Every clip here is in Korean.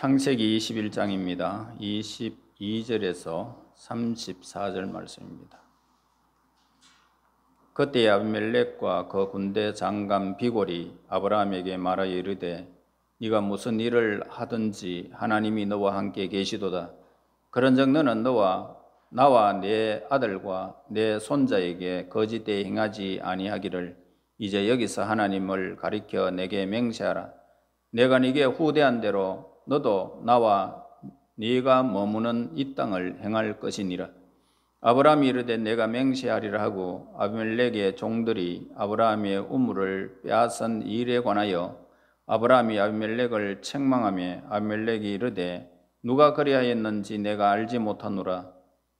창세기 21장입니다. 22절에서 34절 말씀입니다. 그때 아비멜렉과 그 군대 장관 비골이 아브라함에게 말하여 이르되 네가 무슨 일을 하든지 하나님이 너와 함께 계시도다. 그런즉 너는 나와 내 아들과 내 손자에게 거짓되이 행하지 아니하기를 이제 여기서 하나님을 가리켜 내게 맹세하라. 내가 네게 후대한 대로 너도 나와 네가 머무는 이 땅을 행할 것이니라. 아브라함이 이르되 내가 맹세하리라 하고 아비멜렉의 종들이 아브라함의 우물을 빼앗은 일에 관하여 아브라함이 아비멜렉을 책망하며 아비멜렉이 이르되 누가 그리하였는지 내가 알지 못하노라.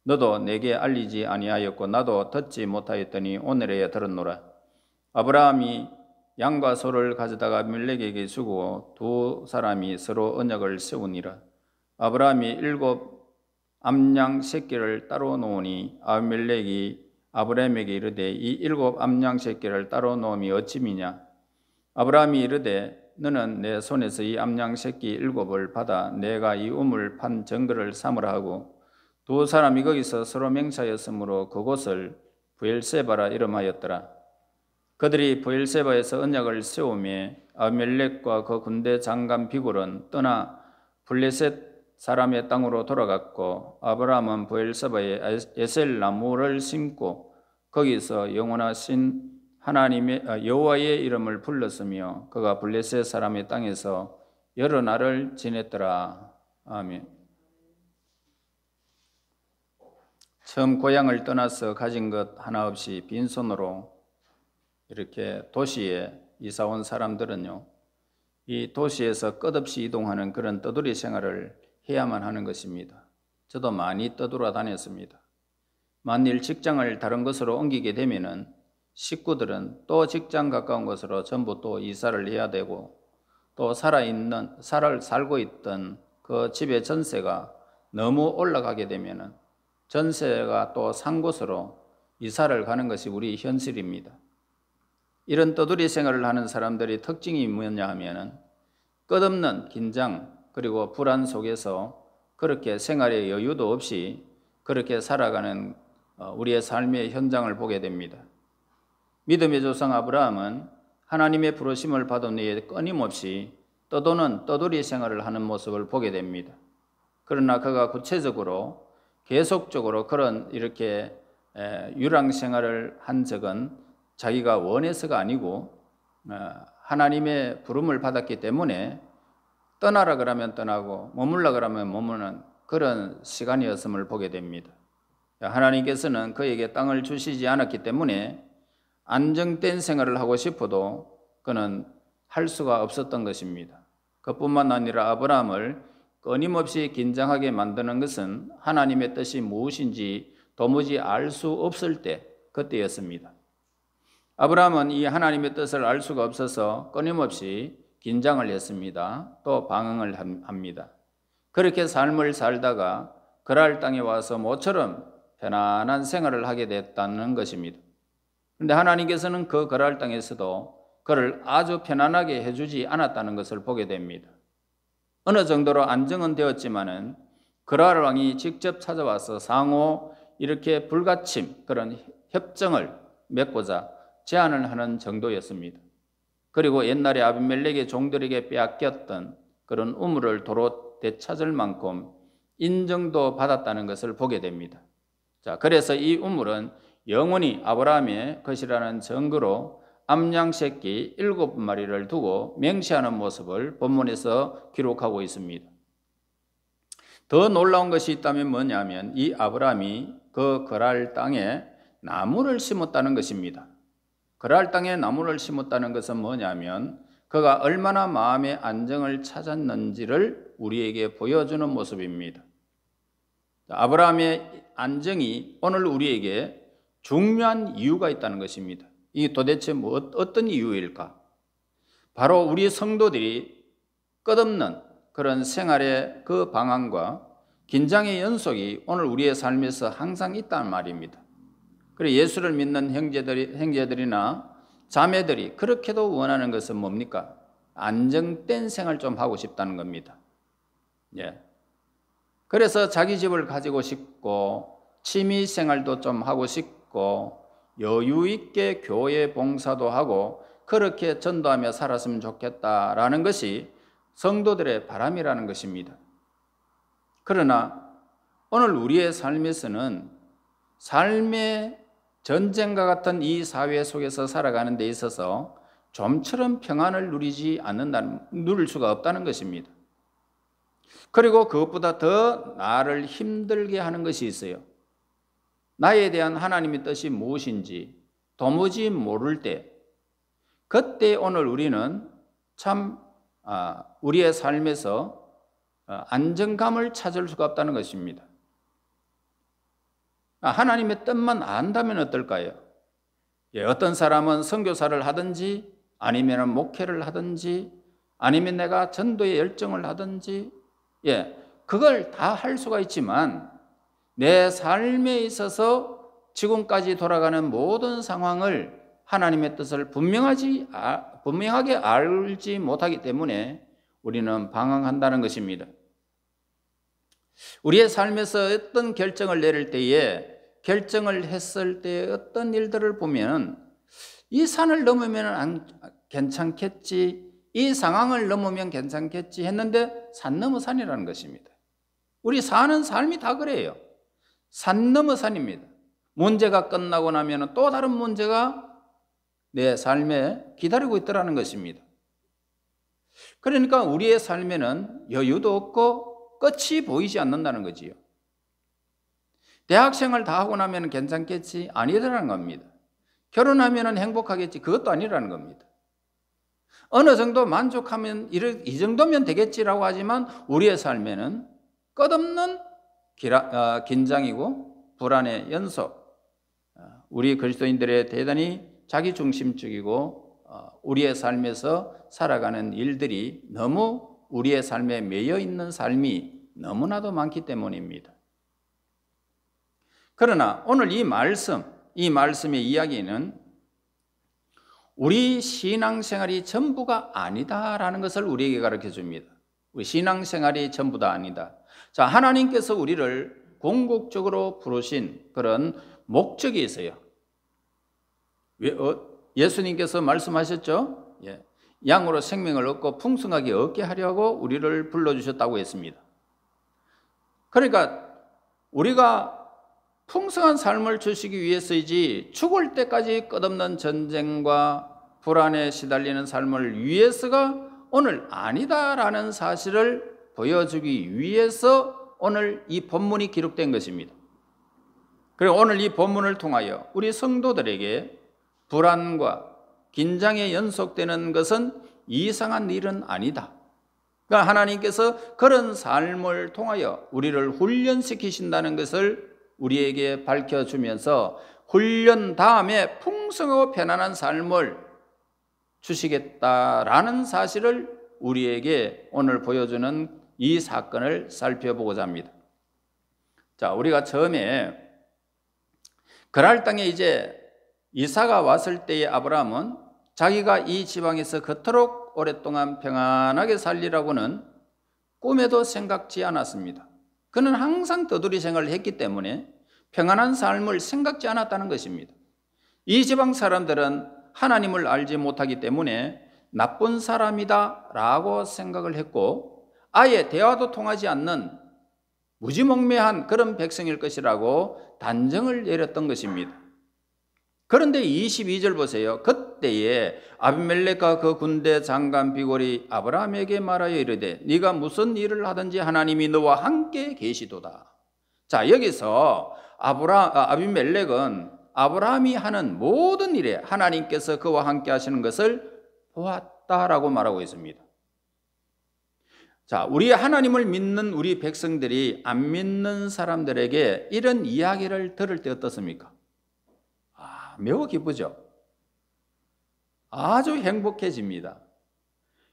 너도 내게 알리지 아니하였고 나도 듣지 못하였더니 오늘에야 들었노라. 아브라함이 양과 소를 가져다가 아비멜렉에게 주고 두 사람이 서로 언약을 세우니라. 아브라함이 7 암양 새끼를 따로 놓으니 아비멜렉이 아브라함에게 이르되 이 7 암양 새끼를 따로 놓음이 어찌미냐. 아브라함이 이르되 너는 내 손에서 이 암양 새끼 7을 받아 내가 이 우물 판 정거를 삼으라 하고 두 사람이 거기서 서로 맹세하였으므로 그곳을 브엘세바라 이름하였더라. 그들이 브엘세바에서 언약을 세우며 아비멜렉과 그 군대 장관 비골은 떠나 블레셋 사람의 땅으로 돌아갔고 아브라함은 브엘세바에 에셀 나무를 심고 거기서 영원하신 하나님의 여호와의 이름을 불렀으며 그가 블레셋 사람의 땅에서 여러 날을 지냈더라. 아멘. 처음 고향을 떠나서 가진 것 하나 없이 빈손으로 이렇게 도시에 이사 온 사람들은요, 이 도시에서 끝없이 이동하는 그런 떠돌이 생활을 해야만 하는 것입니다. 저도 많이 떠돌아 다녔습니다. 만일 직장을 다른 곳으로 옮기게 되면은 식구들은 또 직장 가까운 곳으로 전부 또 이사를 해야 되고 또 살고 있던 그 집의 전세가 너무 올라가게 되면은 전세가 또 산 곳으로 이사를 가는 것이 우리 현실입니다. 이런 떠돌이 생활을 하는 사람들의 특징이 뭐냐 하면은 끝없는 긴장 그리고 불안 속에서 그렇게 생활의 여유도 없이 그렇게 살아가는 우리의 삶의 현장을 보게 됩니다. 믿음의 조상 아브라함은 하나님의 부르심을 받은 후에 끊임없이 떠도는 떠돌이 생활을 하는 모습을 보게 됩니다. 그러나 그가 구체적으로 계속적으로 그런 이렇게 유랑 생활을 한 적은 자기가 원해서가 아니고 하나님의 부름을 받았기 때문에 떠나라 그러면 떠나고 머물라 그러면 머무는 그런 시간이었음을 보게 됩니다. 하나님께서는 그에게 땅을 주시지 않았기 때문에 안정된 생활을 하고 싶어도 그는 할 수가 없었던 것입니다. 그뿐만 아니라 아브라함을 끊임없이 긴장하게 만드는 것은 하나님의 뜻이 무엇인지 도무지 알 수 없을 때 그때였습니다. 아브라함은 이 하나님의 뜻을 알 수가 없어서 끊임없이 긴장을 했습니다. 또 방황을 합니다. 그렇게 삶을 살다가 그랄 땅에 와서 모처럼 편안한 생활을 하게 됐다는 것입니다. 그런데 하나님께서는 그 그랄 땅에서도 그를 아주 편안하게 해주지 않았다는 것을 보게 됩니다. 어느 정도로 안정은 되었지만은 그랄 왕이 직접 찾아와서 상호 이렇게 불가침 그런 협정을 맺고자 제안을 하는 정도였습니다. 그리고 옛날에 아비멜렉의 종들에게 빼앗겼던 그런 우물을 도로 되찾을 만큼 인정도 받았다는 것을 보게 됩니다. 자, 그래서 이 우물은 영원히 아브라함의 것이라는 증거로 암양 새끼 7마리를 두고 맹세하는 모습을 본문에서 기록하고 있습니다. 더 놀라운 것이 있다면 뭐냐면 이 아브라함이 그 그랄 땅에 나무를 심었다는 것입니다. 그랄 땅에 나무를 심었다는 것은 뭐냐면 그가 얼마나 마음의 안정을 찾았는지를 우리에게 보여주는 모습입니다. 아브라함의 안정이 오늘 우리에게 중요한 이유가 있다는 것입니다. 이게 도대체 어떤 이유일까? 바로 우리 성도들이 끝없는 그런 생활의 그 방황과 긴장의 연속이 오늘 우리의 삶에서 항상 있다는 말입니다. 그리고 예수를 믿는 형제들이나 자매들이 그렇게도 원하는 것은 뭡니까? 안정된 생활 좀 하고 싶다는 겁니다. 예. 그래서 자기 집을 가지고 싶고 취미 생활도 좀 하고 싶고 여유 있게 교회 봉사도 하고 그렇게 전도하며 살았으면 좋겠다라는 것이 성도들의 바람이라는 것입니다. 그러나 오늘 우리의 삶에서는 삶의 전쟁과 같은 이 사회 속에서 살아가는 데 있어서 좀처럼 평안을 누릴 수가 없다는 것입니다. 그리고 그것보다 더 나를 힘들게 하는 것이 있어요. 나에 대한 하나님의 뜻이 무엇인지 도무지 모를 때, 그때 오늘 우리는 참 우리의 삶에서 안정감을 찾을 수가 없다는 것입니다. 하나님의 뜻만 안다면 어떨까요? 어떤 사람은 선교사를 하든지 아니면 목회를 하든지 아니면 내가 전도에 열정을 하든지 그걸 다 할 수가 있지만 내 삶에 있어서 지금까지 돌아가는 모든 상황을 하나님의 뜻을 분명하게 알지 못하기 때문에 우리는 방황한다는 것입니다. 우리의 삶에서 어떤 결정을 내릴 때에 결정을 했을 때 어떤 일들을 보면 이 산을 넘으면 괜찮겠지, 이 상황을 넘으면 괜찮겠지 했는데 산 넘어 산이라는 것입니다. 우리 사는 삶이 다 그래요. 산 넘어 산입니다. 문제가 끝나고 나면 또 다른 문제가 내 삶에 기다리고 있더라는 것입니다. 그러니까 우리의 삶에는 여유도 없고 끝이 보이지 않는다는 거지요. 대학생활 다 하고 나면 괜찮겠지? 아니더라는 겁니다. 결혼하면 행복하겠지? 그것도 아니라는 겁니다. 어느 정도 만족하면 이 정도면 되겠지라고 하지만 우리의 삶에는 끝없는 긴장이고 불안의 연속, 우리 그리스도인들의 대단히 자기중심적이고 우리의 삶에서 살아가는 일들이 너무 우리의 삶에 매여 있는 삶이 너무나도 많기 때문입니다. 그러나 오늘 이 말씀의 이야기는 우리 신앙생활이 전부가 아니다라는 것을 우리에게 가르쳐 줍니다. 우리 신앙생활이 전부 다 아니다. 자, 하나님께서 우리를 궁극적으로 부르신 그런 목적이 있어요. 예수님께서 말씀하셨죠? 양으로 생명을 얻고 풍성하게 얻게 하려고 우리를 불러주셨다고 했습니다. 그러니까 우리가 풍성한 삶을 주시기 위해서이지 죽을 때까지 끝없는 전쟁과 불안에 시달리는 삶을 위해서가 오늘 아니다라는 사실을 보여주기 위해서 오늘 이 본문이 기록된 것입니다. 그리고 오늘 이 본문을 통하여 우리 성도들에게 불안과 긴장에 연속되는 것은 이상한 일은 아니다. 그러니까 하나님께서 그런 삶을 통하여 우리를 훈련시키신다는 것을 우리에게 밝혀주면서 훈련 다음에 풍성하고 편안한 삶을 주시겠다라는 사실을 우리에게 오늘 보여주는 이 사건을 살펴보고자 합니다. 자, 우리가 처음에 그랄 땅에 이제 이사가 왔을 때의 아브라함은 자기가 이 지방에서 그토록 오랫동안 평안하게 살리라고는 꿈에도 생각지 않았습니다. 그는 항상 더두리 생활을 했기 때문에 평안한 삶을 생각지 않았다는 것입니다. 이 지방 사람들은 하나님을 알지 못하기 때문에 나쁜 사람이다 라고 생각을 했고 아예 대화도 통하지 않는 무지몽매한 그런 백성일 것이라고 단정을 내렸던 것입니다. 그런데 22절 보세요. 그때에 아비멜렉과 그 군대 장관 비골이 아브라함에게 말하여 이르되 네가 무슨 일을 하든지 하나님이 너와 함께 계시도다. 자, 여기서 아비멜렉은 아브라함이 하는 모든 일에 하나님께서 그와 함께 하시는 것을 보았다라고 말하고 있습니다. 자, 우리 하나님을 믿는 우리 백성들이 안 믿는 사람들에게 이런 이야기를 들을 때 어떻습니까? 매우 기쁘죠. 아주 행복해집니다.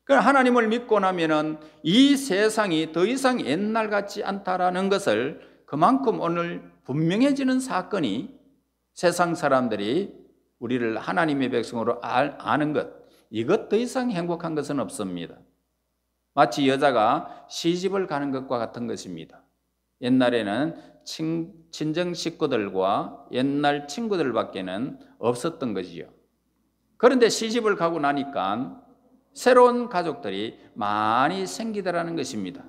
하나님을 믿고 나면은 이 세상이 더 이상 옛날 같지 않다라는 것을 그만큼 오늘 분명해지는 사건이 세상 사람들이 우리를 하나님의 백성으로 아는 것, 이것 더 이상 행복한 것은 없습니다. 마치 여자가 시집을 가는 것과 같은 것입니다. 옛날에는 친정 식구들과 옛날 친구들밖에는 없었던 것이요. 그런데 시집을 가고 나니까 새로운 가족들이 많이 생기더라는 것입니다.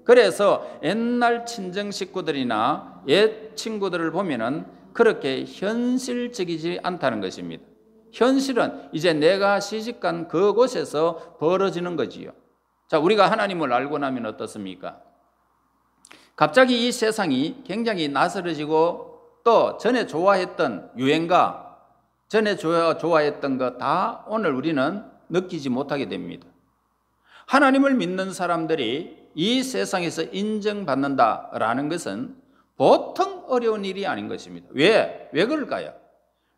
그래서 옛날 친정 식구들이나 옛 친구들을 보면은 그렇게 현실적이지 않다는 것입니다. 현실은 이제 내가 시집간 그곳에서 벌어지는 거지요. 자, 우리가 하나님을 알고 나면 어떻습니까? 갑자기 이 세상이 굉장히 낯설어지고 또 전에 좋아했던 유행가, 전에 좋아했던 거 다 오늘 우리는 느끼지 못하게 됩니다. 하나님을 믿는 사람들이 이 세상에서 인정받는다라는 것은 보통 어려운 일이 아닌 것입니다. 왜 그럴까요?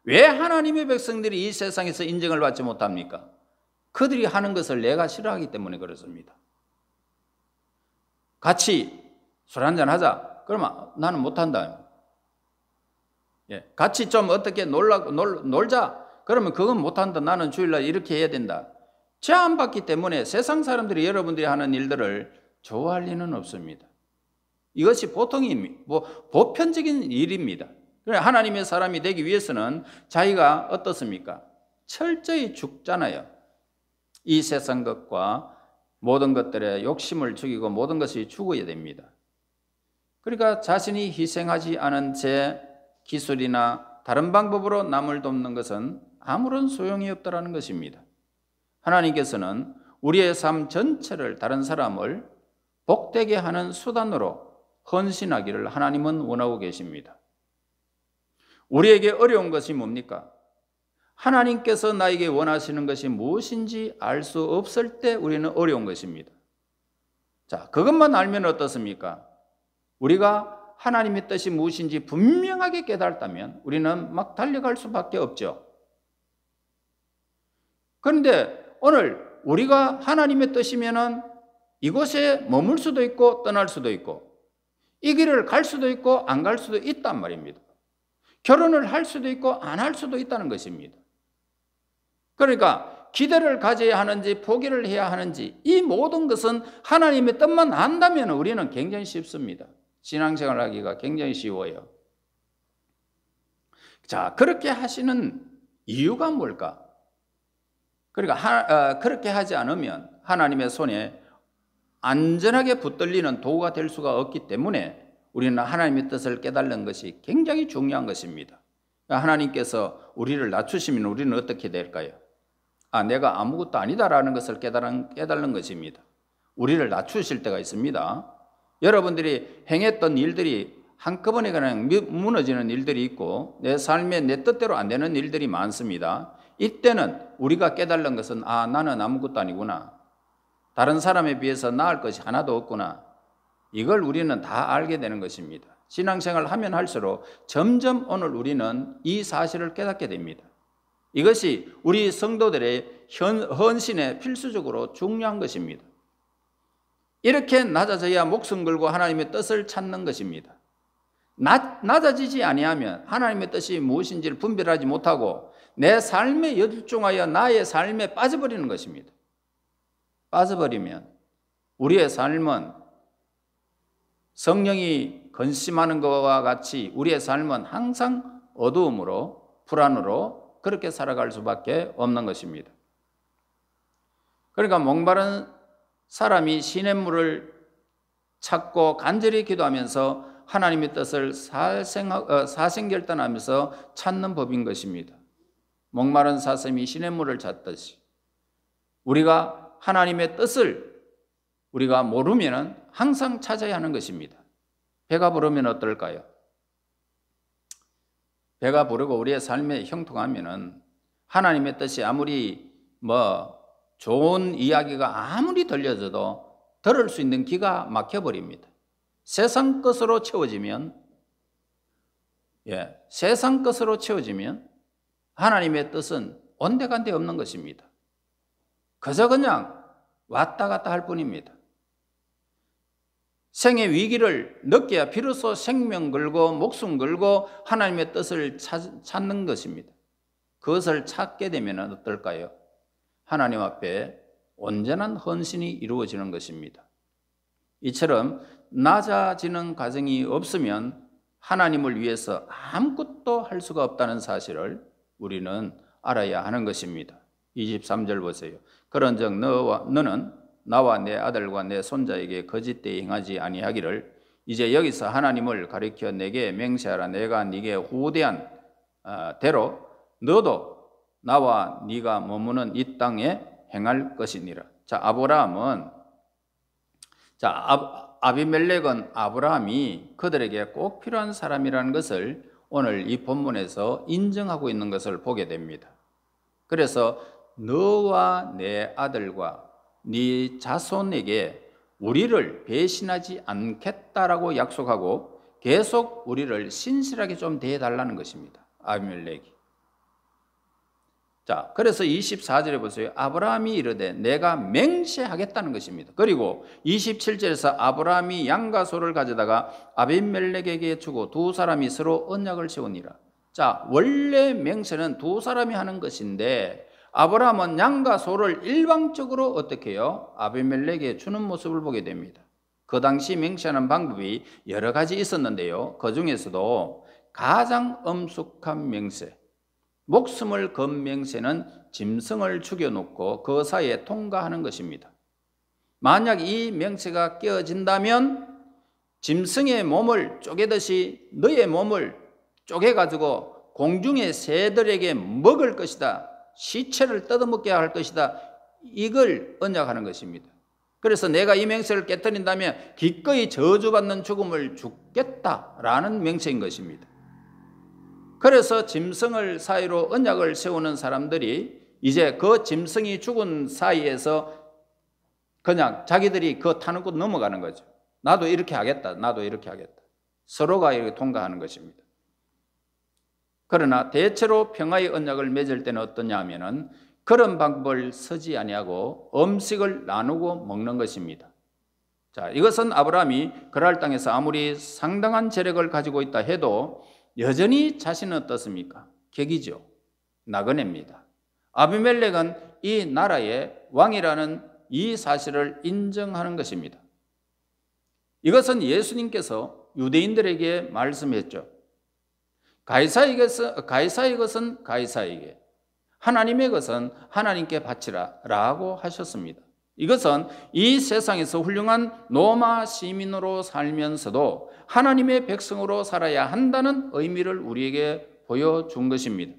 왜 하나님의 백성들이 이 세상에서 인정을 받지 못합니까? 그들이 하는 것을 내가 싫어하기 때문에 그렇습니다. 같이 술 한잔 하자. 그러면 나는 못한다. 같이 좀 어떻게 놀자. 그러면 그건 못한다. 나는 주일날 이렇게 해야 된다. 죄 안 받기 때문에 세상 사람들이 여러분들이 하는 일들을 좋아할 리는 없습니다. 이것이 보편적인 일입니다. 하나님의 사람이 되기 위해서는 자기가 어떻습니까? 철저히 죽잖아요. 이 세상 것과 모든 것들에 욕심을 죽이고 모든 것이 죽어야 됩니다. 그러니까 자신이 희생하지 않은 제 기술이나 다른 방법으로 남을 돕는 것은 아무런 소용이 없다는 것입니다. 하나님께서는 우리의 삶 전체를 다른 사람을 복되게 하는 수단으로 헌신하기를 하나님은 원하고 계십니다. 우리에게 어려운 것이 뭡니까? 하나님께서 나에게 원하시는 것이 무엇인지 알 수 없을 때 우리는 어려운 것입니다. 자, 그것만 알면 어떻습니까? 우리가 하나님의 뜻이 무엇인지 분명하게 깨달았다면 우리는 막 달려갈 수밖에 없죠. 그런데 오늘 우리가 하나님의 뜻이면은 이곳에 머물 수도 있고 떠날 수도 있고 이 길을 갈 수도 있고 안 갈 수도 있단 말입니다. 결혼을 할 수도 있고 안 할 수도 있다는 것입니다. 그러니까 기대를 가져야 하는지 포기를 해야 하는지 이 모든 것은 하나님의 뜻만 안다면 우리는 굉장히 쉽습니다. 신앙생활 하기가 굉장히 쉬워요. 자, 그렇게 하시는 이유가 뭘까? 그러니까 그렇게 하지 않으면 하나님의 손에 안전하게 붙들리는 도구가 될 수가 없기 때문에 우리는 하나님의 뜻을 깨달는 것이 굉장히 중요한 것입니다. 하나님께서 우리를 낮추시면 우리는 어떻게 될까요? 내가 아무것도 아니다라는 것을 깨달는 것입니다. 우리를 낮추실 때가 있습니다. 여러분들이 행했던 일들이 한꺼번에 그냥 무너지는 일들이 있고 내 삶에 내 뜻대로 안 되는 일들이 많습니다. 이때는 우리가 깨달는 것은 나는 아무것도 아니구나. 다른 사람에 비해서 나을 것이 하나도 없구나. 이걸 우리는 다 알게 되는 것입니다. 신앙생활을 하면 할수록 점점 오늘 우리는 이 사실을 깨닫게 됩니다. 이것이 우리 성도들의 헌신에 필수적으로 중요한 것입니다. 이렇게 낮아져야 목숨 걸고 하나님의 뜻을 찾는 것입니다. 낮아지지 아니하면 하나님의 뜻이 무엇인지를 분별하지 못하고 내 삶에 열중하여 나의 삶에 빠져버리는 것입니다. 빠져버리면 우리의 삶은 성령이 근심하는 것과 같이 우리의 삶은 항상 어두움으로 불안으로 그렇게 살아갈 수밖에 없는 것입니다. 그러니까 목마른 사람이 시냇물을 찾고 간절히 기도하면서 하나님의 뜻을 사생결단하면서 찾는 법인 것입니다. 목마른 사슴이 시냇물을 찾듯이 우리가 하나님의 뜻을 우리가 모르면 항상 찾아야 하는 것입니다. 배가 부르면 어떨까요? 배가 부르고 우리의 삶에 형통하면 하나님의 뜻이 아무리 좋은 이야기가 아무리 들려져도 들을 수 있는 기가 막혀버립니다. 세상 것으로 채워지면 세상 것으로 채워지면 하나님의 뜻은 온데간데 없는 것입니다. 그저 그냥 왔다 갔다 할 뿐입니다. 생의 위기를 느껴야 비로소 생명 걸고 목숨 걸고 하나님의 뜻을 찾는 것입니다. 그것을 찾게 되면 어떨까요? 하나님 앞에 온전한 헌신이 이루어지는 것입니다. 이처럼 낮아지는 과정이 없으면 하나님을 위해서 아무것도 할 수가 없다는 사실을 우리는 알아야 하는 것입니다. 23절 보세요. 그런즉 너는 나와 내 아들과 내 손자에게 거짓되이 행하지 아니하기를 이제 여기서 하나님을 가리켜 내게 맹세하라. 내가 네게 후대한 대로 너도 나와 네가 머무는 이 땅에 행할 것이니라. 자, 아비멜렉은 아브라함이 그들에게 꼭 필요한 사람이라는 것을 오늘 이 본문에서 인정하고 있는 것을 보게 됩니다. 그래서 너와 내 아들과 네 자손에게 우리를 배신하지 않겠다라고 약속하고 계속 우리를 신실하게 좀 대해달라는 것입니다. 아비멜렉이. 자, 그래서 24절에 보세요. 아브라함이 이르되 내가 맹세하겠다는 것입니다. 그리고 27절에서 아브라함이 양과 소를 가져다가 아비멜렉에게 주고 두 사람이 서로 언약을 세우니라. 자, 원래 맹세는 두 사람이 하는 것인데 아브라함은 양과 소를 일방적으로 어떻게 해요? 아비멜렉에게 주는 모습을 보게 됩니다. 그 당시 맹세하는 방법이 여러 가지 있었는데요. 그 중에서도 가장 엄숙한 맹세, 목숨을 건 맹세는 짐승을 죽여놓고 그 사이에 통과하는 것입니다. 만약 이 맹세가 깨어진다면 짐승의 몸을 쪼개듯이 너의 몸을 쪼개가지고 공중의 새들에게 먹을 것이다. 시체를 뜯어먹게 할 것이다. 이걸 언약하는 것입니다. 그래서 내가 이 맹세를 깨뜨린다면 기꺼이 저주받는 죽음을 죽겠다라는 맹세인 것입니다. 그래서 짐승을 사이로 언약을 세우는 사람들이 이제 그 짐승이 죽은 사이에서 그냥 자기들이 그 타는 곳 넘어가는 거죠. 나도 이렇게 하겠다. 나도 이렇게 하겠다. 서로가 이렇게 통과하는 것입니다. 그러나 대체로 평화의 언약을 맺을 때는 어떠냐 하면은 그런 방법을 쓰지 아니하고 음식을 나누고 먹는 것입니다. 자, 이것은 아브라함이 그랄 땅에서 아무리 상당한 재력을 가지고 있다 해도 여전히 자신은 어떻습니까? 객이죠. 나그네입니다. 아비멜렉은 이 나라의 왕이라는 이 사실을 인정하는 것입니다. 이것은 예수님께서 유대인들에게 말씀했죠. 가이사의 것은 가이사에게, 하나님의 것은 하나님께 바치라 라고 하셨습니다. 이것은 이 세상에서 훌륭한 로마 시민으로 살면서도 하나님의 백성으로 살아야 한다는 의미를 우리에게 보여준 것입니다.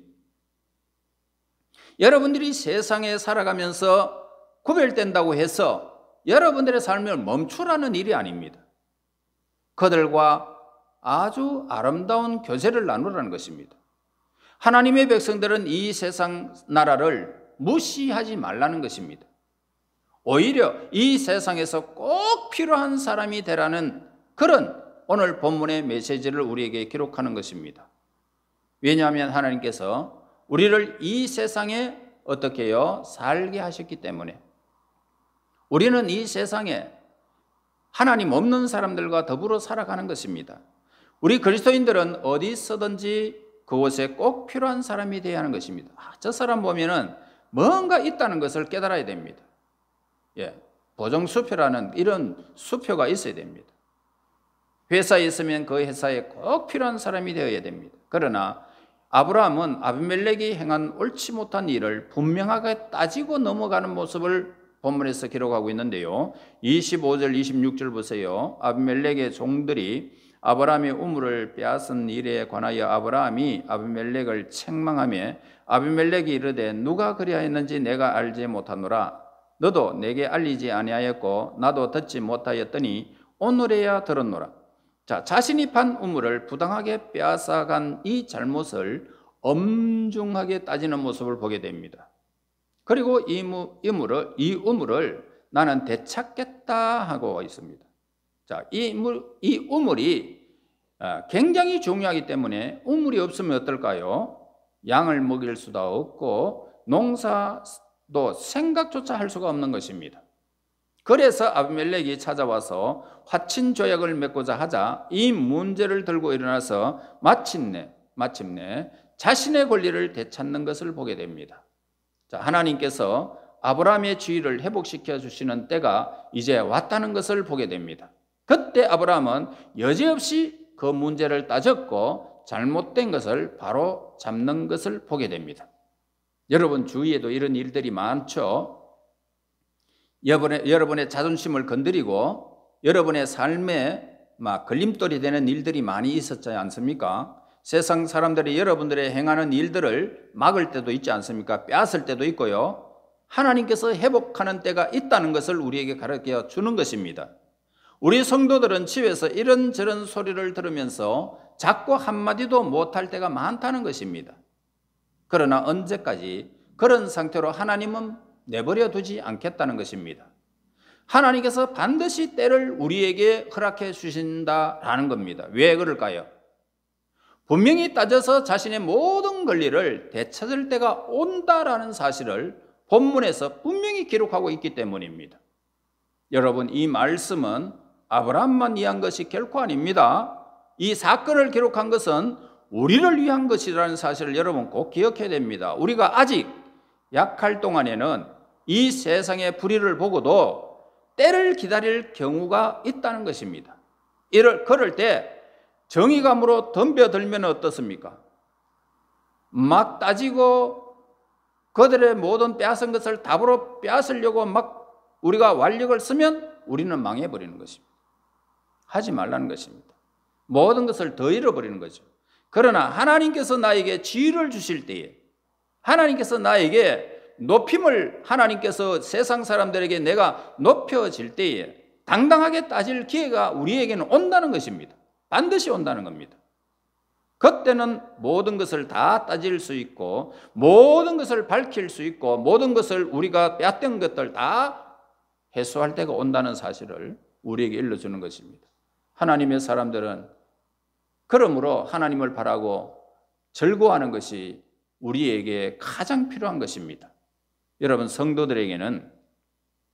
여러분들이 세상에 살아가면서 구별된다고 해서 여러분들의 삶을 멈추라는 일이 아닙니다. 그들과 아주 아름다운 교제를 나누라는 것입니다. 하나님의 백성들은 이 세상 나라를 무시하지 말라는 것입니다. 오히려 이 세상에서 꼭 필요한 사람이 되라는 그런 오늘 본문의 메시지를 우리에게 기록하는 것입니다. 왜냐하면 하나님께서 우리를 이 세상에 어떻게 해요? 살게 하셨기 때문에 우리는 이 세상에 하나님 없는 사람들과 더불어 살아가는 것입니다. 우리 그리스도인들은 어디 있어든지 그곳에 꼭 필요한 사람이 되어야 하는 것입니다. 저 사람 보면은 뭔가 있다는 것을 깨달아야 됩니다. 보정수표라는 이런 수표가 있어야 됩니다. 회사에 있으면 그 회사에 꼭 필요한 사람이 되어야 됩니다. 그러나 아브라함은 아비멜렉이 행한 옳지 못한 일을 분명하게 따지고 넘어가는 모습을 본문에서 기록하고 있는데요. 25절 26절 보세요. 아비멜렉의 종들이 아브라함의 우물을 빼앗은 일에 관하여 아브라함이 아비멜렉을 책망하며 아비멜렉이 이르되 누가 그리하였는지 내가 알지 못하노라. 너도 내게 알리지 아니하였고 나도 듣지 못하였더니 오늘에야 들었노라. 자, 자신이 판 우물을 부당하게 빼앗아간 이 잘못을 엄중하게 따지는 모습을 보게 됩니다. 그리고 이 우물을 나는 되찾겠다 하고 있습니다. 자, 이 우물이 굉장히 중요하기 때문에 우물이 없으면 어떨까요? 양을 먹일 수도 없고 농사도 생각조차 할 수가 없는 것입니다. 그래서 아비멜렉이 찾아와서 화친 조약을 맺고자 하자 이 문제를 들고 일어나서 마침내 자신의 권리를 되찾는 것을 보게 됩니다. 자, 하나님께서 아브라함의 지위를 회복시켜 주시는 때가 이제 왔다는 것을 보게 됩니다. 그때 아브라함은 여지없이 그 문제를 따졌고 잘못된 것을 바로 잡는 것을 보게 됩니다. 여러분 주위에도 이런 일들이 많죠. 여러분의 자존심을 건드리고 여러분의 삶에 걸림돌이 되는 일들이 많이 있었지 않습니까? 세상 사람들이 여러분들의 행하는 일들을 막을 때도 있지 않습니까? 빼앗을 때도 있고요. 하나님께서 회복하는 때가 있다는 것을 우리에게 가르쳐 주는 것입니다. 우리 성도들은 집에서 이런저런 소리를 들으면서 자꾸 한마디도 못할 때가 많다는 것입니다. 그러나 언제까지 그런 상태로 하나님은 내버려 두지 않겠다는 것입니다. 하나님께서 반드시 때를 우리에게 허락해 주신다라는 겁니다. 왜 그럴까요? 분명히 따져서 자신의 모든 권리를 되찾을 때가 온다라는 사실을 본문에서 분명히 기록하고 있기 때문입니다. 여러분, 이 말씀은 아브라함만 위한 것이 결코 아닙니다. 이 사건을 기록한 것은 우리를 위한 것이라는 사실을 여러분 꼭 기억해야 됩니다. 우리가 아직 약할 동안에는 이 세상의 불의를 보고도 때를 기다릴 경우가 있다는 것입니다. 그럴 때 정의감으로 덤벼들면 어떻습니까? 막 따지고 그들의 모든 빼앗은 것을 답으로 빼앗으려고 막 우리가 완력을 쓰면 우리는 망해버리는 것입니다. 하지 말라는 것입니다. 모든 것을 더 잃어버리는 거죠. 그러나 하나님께서 나에게 지위를 주실 때에, 하나님께서 나에게 높임을, 하나님께서 세상 사람들에게 내가 높여질 때에 당당하게 따질 기회가 우리에게는 온다는 것입니다. 반드시 온다는 겁니다. 그때는 모든 것을 다 따질 수 있고 모든 것을 밝힐 수 있고 모든 것을 우리가 빼앗던 것들 다 해소할 때가 온다는 사실을 우리에게 일러주는 것입니다. 하나님의 사람들은 그러므로 하나님을 바라고 즐거워하는 것이 우리에게 가장 필요한 것입니다. 여러분, 성도들에게는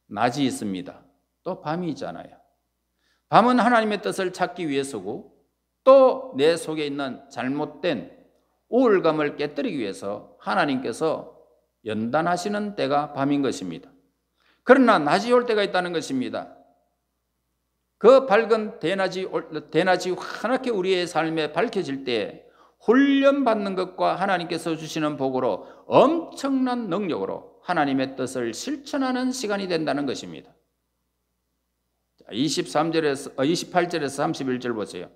낮이 있습니다. 또 밤이 있잖아요. 밤은 하나님의 뜻을 찾기 위해서고 또 내 속에 있는 잘못된 우울감을 깨뜨리기 위해서 하나님께서 연단하시는 때가 밤인 것입니다. 그러나 낮이 올 때가 있다는 것입니다. 그 밝은 대낮이 환하게 우리의 삶에 밝혀질 때 훈련받는 것과 하나님께서 주시는 복으로 엄청난 능력으로 하나님의 뜻을 실천하는 시간이 된다는 것입니다. 28절에서 31절 보세요.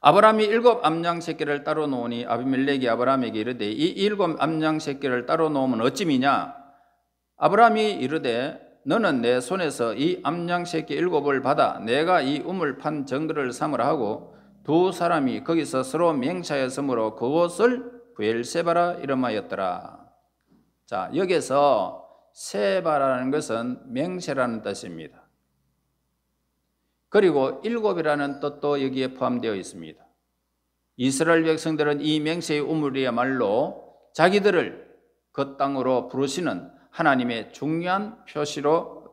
아브라함이 7 암양 새끼를 따로 놓으니 아비멜렉이 아브라함에게 이르되 이 7 암양 새끼를 따로 놓으면 어찌미냐? 아브라함이 이르되 너는 내 손에서 이 암양 새끼 7을 받아 내가 이 우물 판 정글을 삼으라 하고 두 사람이 거기서 서로 맹차였으므로 그곳을 브엘세바라 이름하였더라. 자, 여기서 세바라는 것은 맹세라는 뜻입니다. 그리고 7이라는 뜻도 여기에 포함되어 있습니다. 이스라엘 백성들은 이 맹세의 우물이야말로 자기들을 그 땅으로 부르시는 하나님의 중요한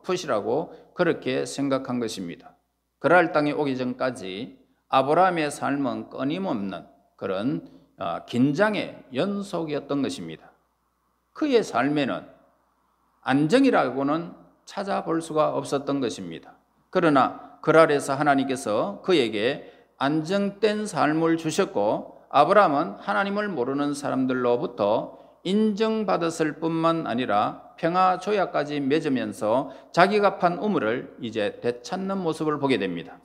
표시라고 그렇게 생각한 것입니다. 그랄 땅에 오기 전까지 아브라함의 삶은 끊임없는 그런 긴장의 연속이었던 것입니다. 그의 삶에는 안정이라고는 찾아볼 수가 없었던 것입니다. 그러나 그랄에서 하나님께서 그에게 안정된 삶을 주셨고 아브라함은 하나님을 모르는 사람들로부터 인정받았을 뿐만 아니라 평화 조약까지 맺으면서 자기가 판 우물을 이제 되찾는 모습을 보게 됩니다.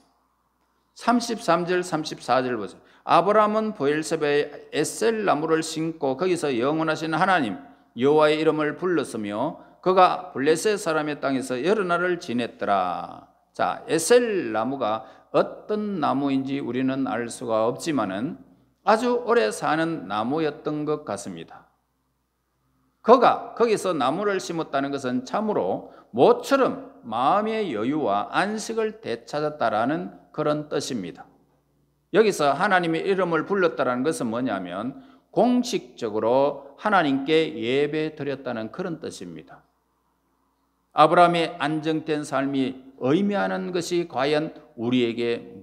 33절 34절 보세요. 아브라함은 브엘세바에 에셀 나무를 심고 거기서 영원하신 하나님 여호와의 이름을 불렀으며 그가 블레셋 사람의 땅에서 여러 날을 지냈더라. 자, 에셀 나무가 어떤 나무인지 우리는 알 수가 없지만은 아주 오래 사는 나무였던 것 같습니다. 그가 거기서 나무를 심었다는 것은 참으로 모처럼 마음의 여유와 안식을 되찾았다라는 그런 뜻입니다. 여기서 하나님의 이름을 불렀다는 것은 뭐냐면 공식적으로 하나님께 예배 드렸다는 그런 뜻입니다. 아브라함의 안정된 삶이 의미하는 것이 과연 우리에게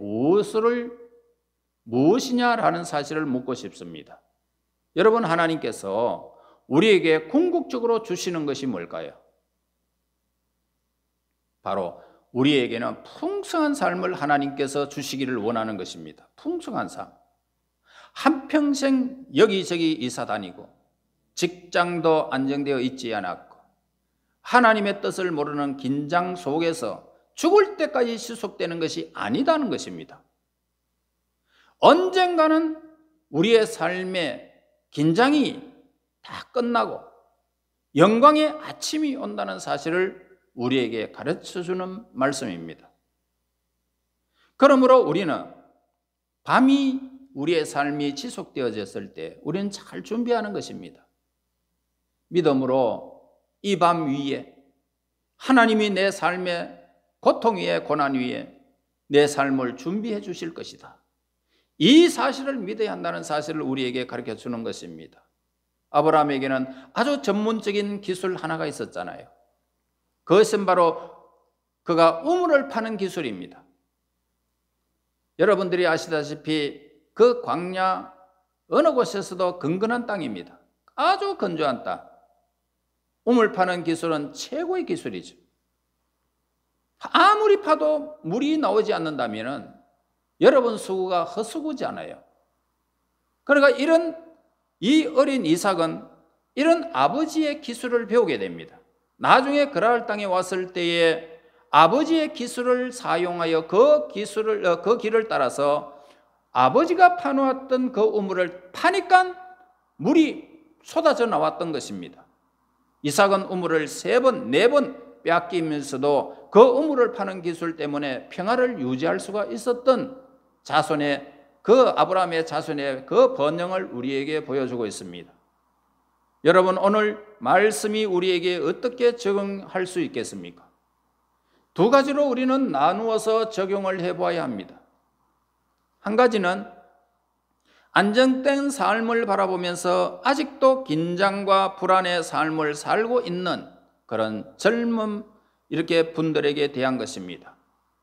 무엇이냐라는 사실을 묻고 싶습니다. 여러분, 하나님께서 우리에게 궁극적으로 주시는 것이 뭘까요? 바로 우리에게는 풍성한 삶을 하나님께서 주시기를 원하는 것입니다. 풍성한 삶. 한평생 여기저기 이사 다니고 직장도 안정되어 있지 않았고 하나님의 뜻을 모르는 긴장 속에서 죽을 때까지 지속되는 것이 아니다는 것입니다. 언젠가는 우리의 삶의 긴장이 다 끝나고 영광의 아침이 온다는 사실을 우리에게 가르쳐주는 말씀입니다. 그러므로 우리는 밤이 우리의 삶이 지속되어졌을 때 우리는 잘 준비하는 것입니다. 믿음으로 이 밤 위에 하나님이 내 삶의 고통 위에 고난 위에 내 삶을 준비해 주실 것이다. 이 사실을 믿어야 한다는 사실을 우리에게 가르쳐 주는 것입니다. 아브라함에게는 아주 전문적인 기술 하나가 있었잖아요. 그것은 바로 그가 우물을 파는 기술입니다. 여러분들이 아시다시피 그 광야 어느 곳에서도 건건한 땅입니다. 아주 건조한 땅. 우물 파는 기술은 최고의 기술이죠. 아무리 파도 물이 나오지 않는다면 여러분 수고가 헛수고잖아요. 그러니까 이 어린 이삭은 이런 아버지의 기술을 배우게 됩니다. 나중에 그랄 땅에 왔을 때에 아버지의 기술을 사용하여 그 길을 따라서 아버지가 파놓았던 그 우물을 파니까 물이 쏟아져 나왔던 것입니다. 이삭은 우물을 3번, 4번 빼앗기면서도 그 우물을 파는 기술 때문에 평화를 유지할 수가 있었던 아브라함의 자손의 그 번영을 우리에게 보여주고 있습니다. 여러분, 오늘 말씀이 우리에게 어떻게 적용할 수 있겠습니까? 2가지로 우리는 나누어서 적용을 해봐야 합니다. 한 가지는 안정된 삶을 바라보면서 아직도 긴장과 불안의 삶을 살고 있는 그런 젊은 이렇게 분들에게 대한 것입니다.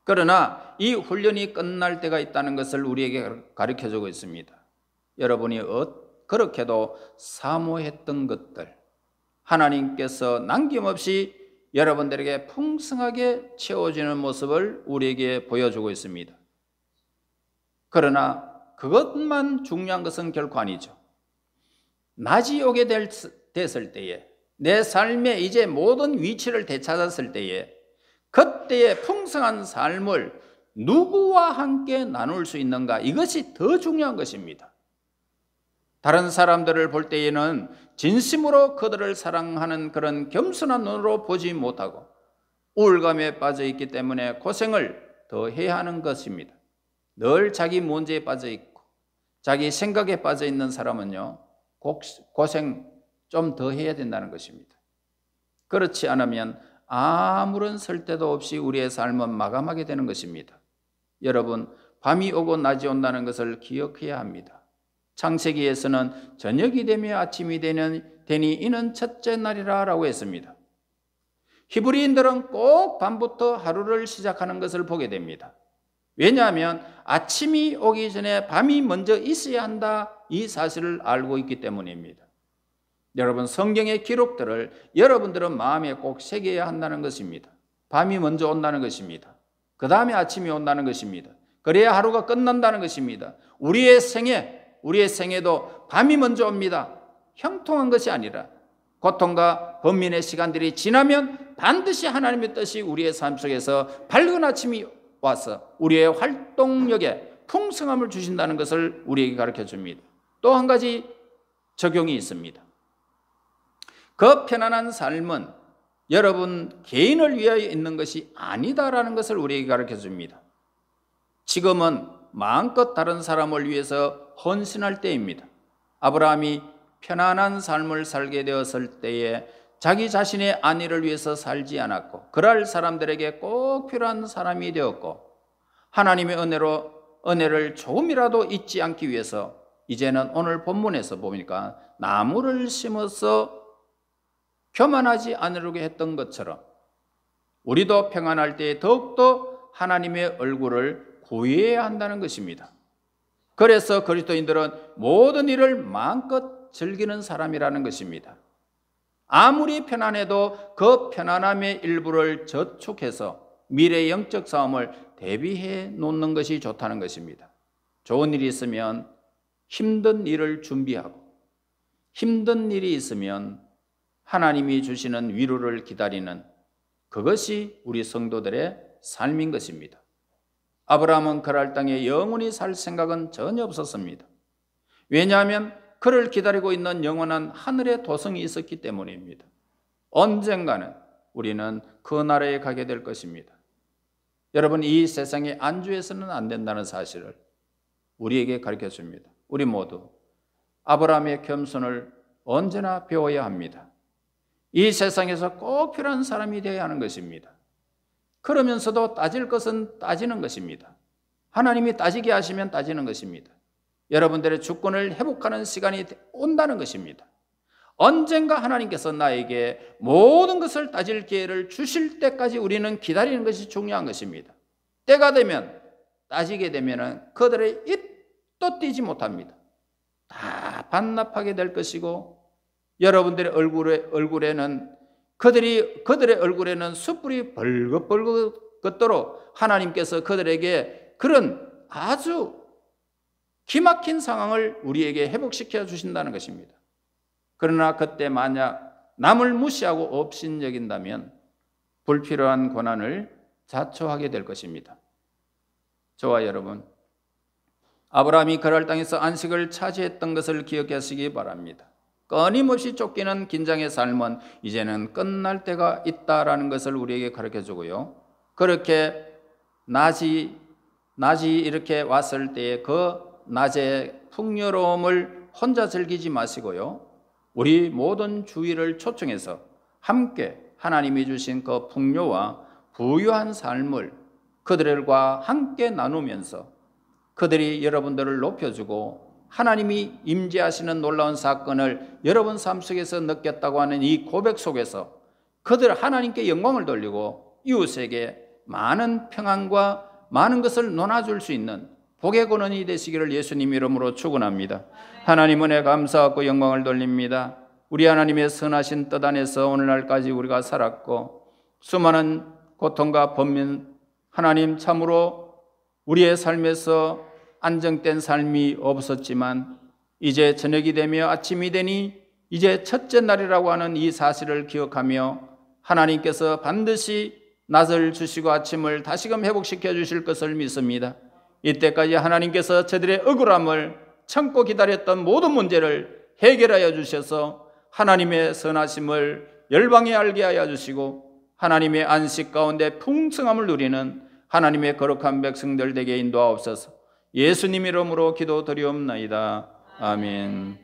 그러나 이 훈련이 끝날 때가 있다는 것을 우리에게 가르쳐주고 있습니다. 여러분이 그렇게도 사모했던 것들 하나님께서 남김없이 여러분들에게 풍성하게 채워지는 모습을 우리에게 보여주고 있습니다. 그러나 그것만 중요한 것은 결코 아니죠. 낮이 오게 됐을 때에 내 삶에 이제 모든 위치를 되찾았을 때에 그때의 풍성한 삶을 누구와 함께 나눌 수 있는가, 이것이 더 중요한 것입니다. 다른 사람들을 볼 때에는 진심으로 그들을 사랑하는 그런 겸손한 눈으로 보지 못하고 우울감에 빠져 있기 때문에 고생을 더 해야 하는 것입니다. 늘 자기 문제에 빠져 있고 자기 생각에 빠져 있는 사람은요, 고생 좀 더 해야 된다는 것입니다. 그렇지 않으면 아무런 설득도 없이 우리의 삶은 마감하게 되는 것입니다. 여러분, 밤이 오고 낮이 온다는 것을 기억해야 합니다. 창세기에서는 저녁이 되며 아침이 되니 이는 첫째 날이라 라고 했습니다. 히브리인들은 꼭 밤부터 하루를 시작하는 것을 보게 됩니다. 왜냐하면 아침이 오기 전에 밤이 먼저 있어야 한다, 이 사실을 알고 있기 때문입니다. 여러분, 성경의 기록들을 여러분들은 마음에 꼭 새겨야 한다는 것입니다. 밤이 먼저 온다는 것입니다. 그 다음에 아침이 온다는 것입니다. 그래야 하루가 끝난다는 것입니다. 우리의 생애도 밤이 먼저 옵니다. 형통한 것이 아니라 고통과 번민의 시간들이 지나면 반드시 하나님의 뜻이 우리의 삶 속에서 밝은 아침이 와서 우리의 활동력에 풍성함을 주신다는 것을 우리에게 가르쳐 줍니다. 또 한 가지 적용이 있습니다. 그 편안한 삶은 여러분 개인을 위하여 있는 것이 아니다라는 것을 우리에게 가르쳐 줍니다. 지금은 마음껏 다른 사람을 위해서 헌신할 때입니다. 아브라함이 편안한 삶을 살게 되었을 때에 자기 자신의 안위를 위해서 살지 않았고 그럴 사람들에게 꼭 필요한 사람이 되었고 하나님의 은혜를 조금이라도 잊지 않기 위해서 이제는 오늘 본문에서 보니까 나무를 심어서 교만하지 않으려고 했던 것처럼 우리도 평안할 때 더욱더 하나님의 얼굴을 구해야 한다는 것입니다. 그래서 그리스도인들은 모든 일을 마음껏 즐기는 사람이라는 것입니다. 아무리 편안해도 그 편안함의 일부를 저축해서 미래의 영적 싸움을 대비해 놓는 것이 좋다는 것입니다. 좋은 일이 있으면 힘든 일을 준비하고, 힘든 일이 있으면 하나님이 주시는 위로를 기다리는, 그것이 우리 성도들의 삶인 것입니다. 아브라함은 그랄 땅에 영원히 살 생각은 전혀 없었습니다. 왜냐하면 그를 기다리고 있는 영원한 하늘의 도성이 있었기 때문입니다. 언젠가는 우리는 그 나라에 가게 될 것입니다. 여러분, 이 세상에 안주해서는 안 된다는 사실을 우리에게 가르쳐 줍니다. 우리 모두 아브라함의 겸손을 언제나 배워야 합니다. 이 세상에서 꼭 필요한 사람이 되어야 하는 것입니다. 그러면서도 따질 것은 따지는 것입니다. 하나님이 따지게 하시면 따지는 것입니다. 여러분들의 주권을 회복하는 시간이 온다는 것입니다. 언젠가 하나님께서 나에게 모든 것을 따질 기회를 주실 때까지 우리는 기다리는 것이 중요한 것입니다. 때가 되면, 따지게 되면 그들의 입도 띄지 못합니다. 다 반납하게 될 것이고, 여러분들의 얼굴에는 그들의 얼굴에는 숯불이 벌겋벌겋 걷도록 하나님께서 그들에게 그런 아주 기막힌 상황을 우리에게 회복시켜 주신다는 것입니다. 그러나 그때 만약 남을 무시하고 업신여긴다면 불필요한 고난을 자초하게 될 것입니다. 저와 여러분, 아브라함이 그랄 땅에서 안식을 차지했던 것을 기억하시기 바랍니다. 끊임없이 쫓기는 긴장의 삶은 이제는 끝날 때가 있다라는 것을 우리에게 가르쳐 주고요. 그렇게 낮이 이렇게 왔을 때에 그 낮의 풍요로움을 혼자 즐기지 마시고요. 우리 모든 주의를 초청해서 함께 하나님이 주신 그 풍요와 부유한 삶을 그들과 함께 나누면서 그들이 여러분들을 높여주고 하나님이 임재하시는 놀라운 사건을 여러분 삶 속에서 느꼈다고 하는 이 고백 속에서 그들 하나님께 영광을 돌리고 이웃에게 많은 평안과 많은 것을 나눠줄 수 있는 복의 근원이 되시기를 예수님 이름으로 축원합니다. 하나님 은혜 감사하고 영광을 돌립니다. 우리 하나님의 선하신 뜻 안에서 오늘날까지 우리가 살았고 수많은 고통과 번민, 하나님 참으로 우리의 삶에서 안정된 삶이 없었지만 이제 저녁이 되며 아침이 되니 이제 첫째 날이라고 하는 이 사실을 기억하며 하나님께서 반드시 낮을 주시고 아침을 다시금 회복시켜 주실 것을 믿습니다. 이때까지 하나님께서 저들의 억울함을 참고 기다렸던 모든 문제를 해결하여 주셔서 하나님의 선하심을 열방에 알게 하여 주시고 하나님의 안식 가운데 풍성함을 누리는 하나님의 거룩한 백성들 되게 인도하옵소서. 예수님 이름으로 기도드리옵나이다. 아멘.